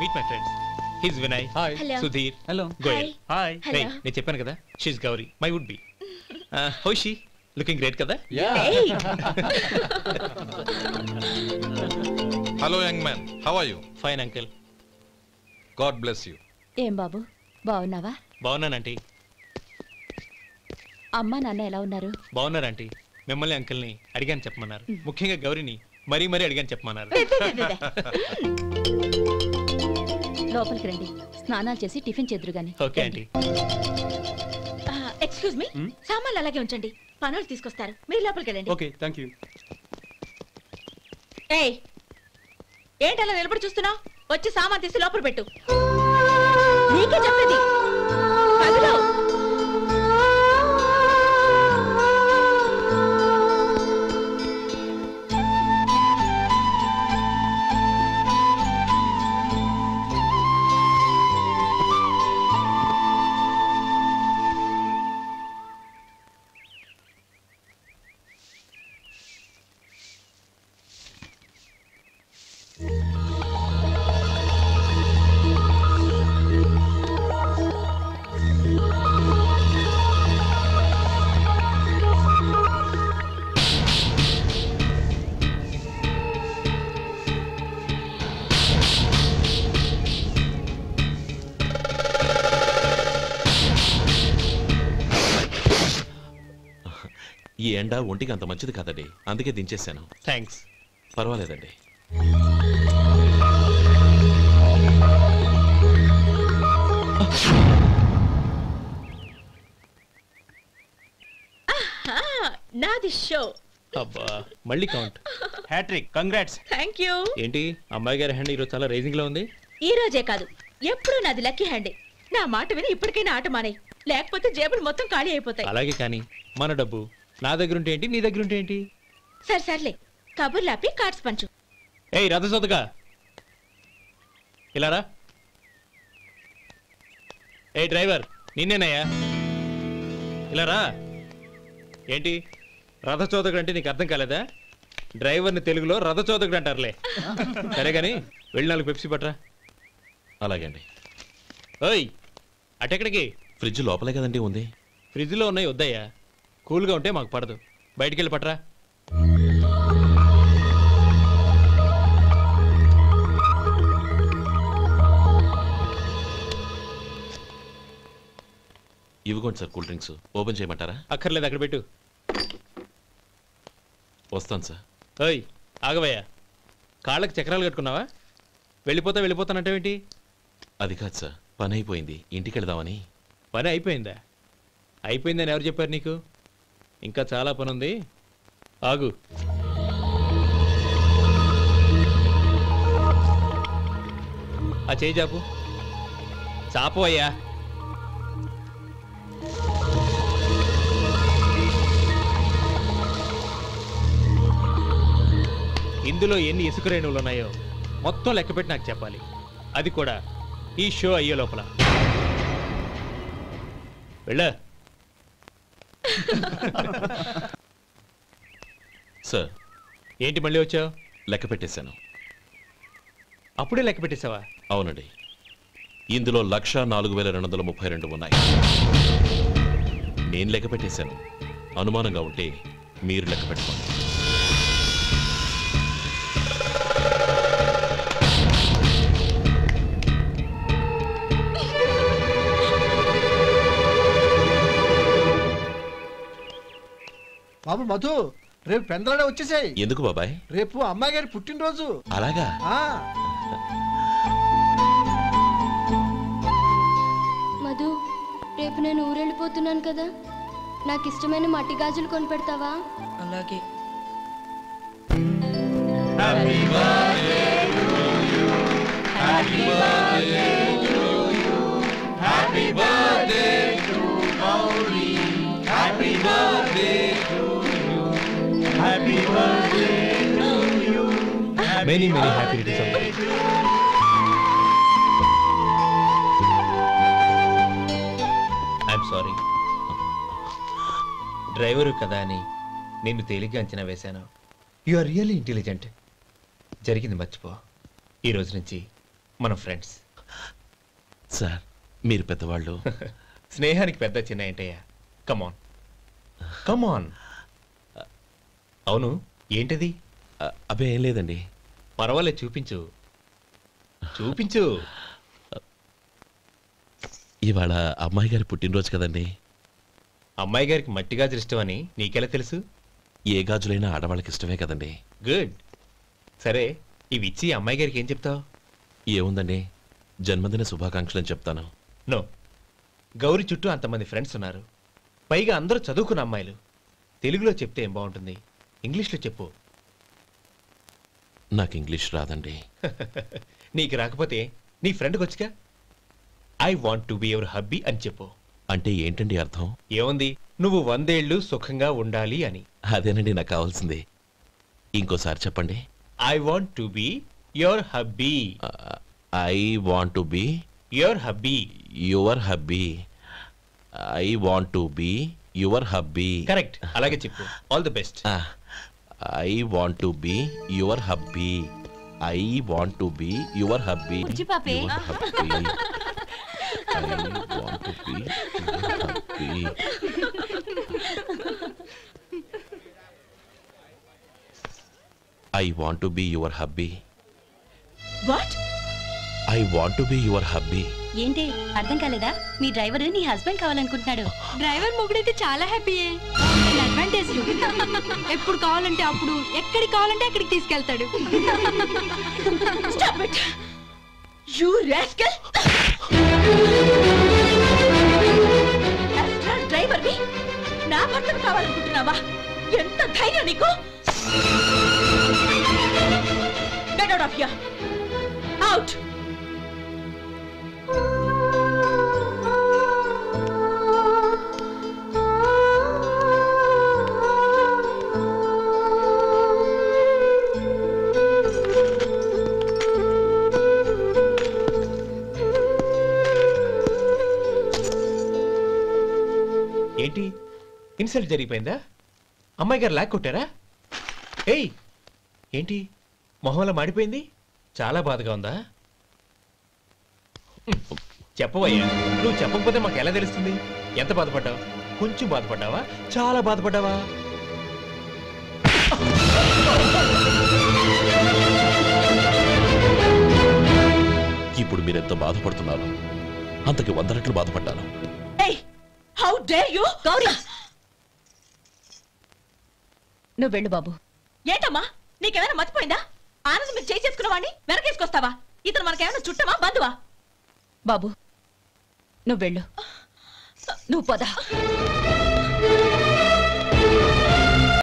Meet my friends. He's Vinay, hi. Sudheer, hello. Goyal. Hi. రేయ్, నేను చెప్పాను కదా, she's Gowri, my would be. How she looking great కదా? Hello young man, how are you? Fine uncle. God bless you. ఏం బాబు బాగున్నావా? బాగున్నానంటీ. అమ్మా నాన్న ఎలా ఉన్నారు? బాగున్నారంటీ. మిమ్మల్ని అంకిల్ని అడిగాను చెప్పమన్నారు. ముఖ్యంగా గౌరీని మరీ మరీ అడిగాను చెప్పమన్నారు. లోపలికి రండి, స్నానాలు చేసి టిఫిన్ చేద్దురు గాని. Okay aunty. ఎక్స్క్యూజ్ మీ, సామాన్లు అలాగే ఉంచండి, పనులు తీసుకొస్తారు, మీరు లోపలికి వెళ్ళండి. Okay, thank you. ఏయ్, ఏంటి అలా నిలబడి చూస్తున్నావు? వచ్చి సామాన్ తీసి లోపల పెట్టు. నీకే చెప్పేది. కదులు. ఈ ఎండ ఒంటికి అంత మంచిది కాదండి, అందుకే దించేశాను. థ్యాంక్స్. పర్వాలేదండి. నాది షో. అబ్బా, మళ్ళీ count. Hattrick, congrats. Thank you. ఏంటి అమ్మాయి గారి హ్యాండ్ ఈరోజు చాలా రైజింగ్ లో ఉంది? ఈ రోజే కాదు, ఎప్పుడు నాది లక్కీ హ్యాండే. నా మాట విని ఇప్పటికైనా ఆట మానే, లేకపోతే జేబులు మొత్తం ఖాళీ అయిపోతాయి. అలాగే కానీ మన డబ్బు నా దగ్గర ఉంటే ఏంటి, నీ దగ్గర ఉంటే ఏంటి? సరే సర్లే, కబుర్లాపి కార్డ్స్ పంచు. ఏయ్ రథసోదగా, ఇలారా. ఏ డ్రైవర్, నిన్నేనయ్యా, ఇలారా. ఏంటి రథచోదకుడు అంటే నీకు అర్థం కాలేదా? డ్రైవర్ని తెలుగులో రథచోదకుడు అంటారులే. సరే గాని వెళ్ళి 4 పెప్సీ పట్రా. అలాగే అండి. ఓయ్, అటెక్కడికి? ఫ్రిడ్జ్ లోపలే కదండి ఉంది. ఫ్రిడ్జ్లో ఉన్నాయి వద్దయ్యా, కూల్గా ఉంటే మాకు పడదు. బయటికి వెళ్ళి పట్రా. ఇవ్వకోండి సార్, కూల్ డ్రింక్స్. ఓపెన్ చేయమంటారా? అక్కర్లేదు, అక్కడ పెట్టు. వస్తాను సార్. ఓయ్ ఆగవయ్యా, కాళ్ళకి చక్రాలు కట్టుకున్నావా? వెళ్ళిపోతానంటావేంటి? అది కాదు సార్, పని అయిపోయింది, ఇంటికి వెళదామని. పని అయిపోయిందా? అయిపోయిందని ఎవరు చెప్పారు నీకు? ఇంకా చాలా పని ఉంది, ఆగు. ఆ చేయి చాపు. చాపు అయ్యా. ఇందులో ఎన్ని ఇసుక రేణువులు ఉన్నాయో మొత్తం లెక్కపెట్టి నాకు చెప్పాలి, అది కూడా ఈ షో అయ్యే లోపల. వెళ్ళ. సార్. ఏంటి మళ్ళీ వచ్చావు? లెక్క పెట్టేశాను. అప్పుడే లెక్క పెట్టేశావా? అవునండి. ఇందులో 1,04,232 ఉన్నాయి. నేను లెక్క పెట్టేశాను. అనుమానంగా ఉంటే మీరు లెక్క పెట్టుకోండి. బాబు మధు, రేపు పెందలాడే వచ్చేసాయి. ఎందుకు బాబాయ్? రేపు అమ్మాయి గారి పుట్టినరోజు. అలాగా? మధు, రేపు నేను ఊరెళ్ళిపోతున్నాను కదా, నాకు ఇష్టమైన మట్టి గాజులు కొనిపెడతావా? అలాగే. Many happy returns of the day. I'm sorry. Driver కదా అని నిన్ను తేలిగ్గా అంచనా వేశాను. You are really intelligent. జరిగింది మర్చిపో. ఈ రోజు నుంచి మన ఫ్రెండ్స్. సార్ మీరు పెద్దవాళ్ళు. స్నేహానికి పెద్ద చిన్న ఏంటయ్యా? కమాన్ కమాన్. అవును, ఏంటది? అబ్బే ఏం లేదండి. పర్వాలేదు, చూపించు చూపించు. ఇవాళ అమ్మాయి గారి పుట్టినరోజు కదండి. అమ్మాయి గారికి మట్టి గాజులు ఇష్టమని నీకెలా తెలుసు? ఏ గాజులైనా ఆడవాళ్ళకి ఇష్టమే కదండి. గుడ్. సరే, ఇవి ఇచ్చి అమ్మాయి గారికి ఏం చెప్తావు? ఏముందండి, జన్మదిన శుభాకాంక్షలు అని చెప్తాను. నో, గౌరీ చుట్టూ అంతమంది ఫ్రెండ్స్ ఉన్నారు, పైగా అందరూ చదువుకున్న అమ్మాయిలు. తెలుగులో చెప్తే ఏం బాగుంటుంది? ఇంగ్లీష్లో చెప్పు. నాకు ఇంగ్లీష్ రాదండి. నీకు రాకపోతే నీ ఫ్రెండ్కి వచ్చిగా I want to be your hubby అని చెప్పు. అంటే ఏంటండి అర్థం? ఏముంది, నువ్వు 100 ఏళ్ళు సుఖంగా ఉండాలి అని. అదేనండి నాకు కావాల్సింది. ఇంకోసారి చెప్పండి. I want to be your hubby. I want to be your hubby. Your hubby. I want to be your hubby. Correct, అలాగే చెప్పు. All the best. I want to be your hubby. I want to be your hubby. బుజ్జి పాపే. I want to be your hubby. I want to be your hubby. What? I want to be your hubby. ఏంటి అర్థం కాలేదా? మీ driver నీ husband కావాలనుకుంటున్నాడు. Driver మొగుడైతే చాలా హ్యాపీయే. అడ్వాంటేజ్లు ఎప్పుడు కావాలంటే అప్పుడు, ఎక్కడికి కావాలంటే అక్కడికి తీసుకెళ్తాడు. Stop it! You rascal! Driver వి నా భర్తను కావాలనుకుంటున్నావా? ఎంత ధైర్యం నీకు! Get out of here! Out! ఏంటి, ఇన్సల్ట్ జరిగిపోయిందా? అమ్మాయి గారు లాక్ కొట్టారా? ఏయ్, ఏంటి మొహంలో మాడిపోయింది? చాలా బాధగా ఉందా? చెప్పవయ్యా, నువ్వు చెప్పకపోతే మాకు ఎలా తెలుస్తుంది? ఎంత బాధపడ్డావు? కొంచెం బాధపడ్డావా? చాలా బాధపడ్డావా? ఇప్పుడు మీరెంత బాధపడుతున్నారు, అంతకి 100 రెట్లు బాధపడ్డాను. Hey! How dare you! Gauri, నువ్వు వెళ్ళు బాబు. ఏంటమ్మా, నీకేమైనా మర్చిపోయిందా? ఆనందం మీరు చేసుకున్న వాడిని వెనకేసుకొస్తావా? ఇతను మనకేమైనా చుట్టమా, బంధువా? బాబు నువ్వు వెళ్ళు. నువ్వు పద.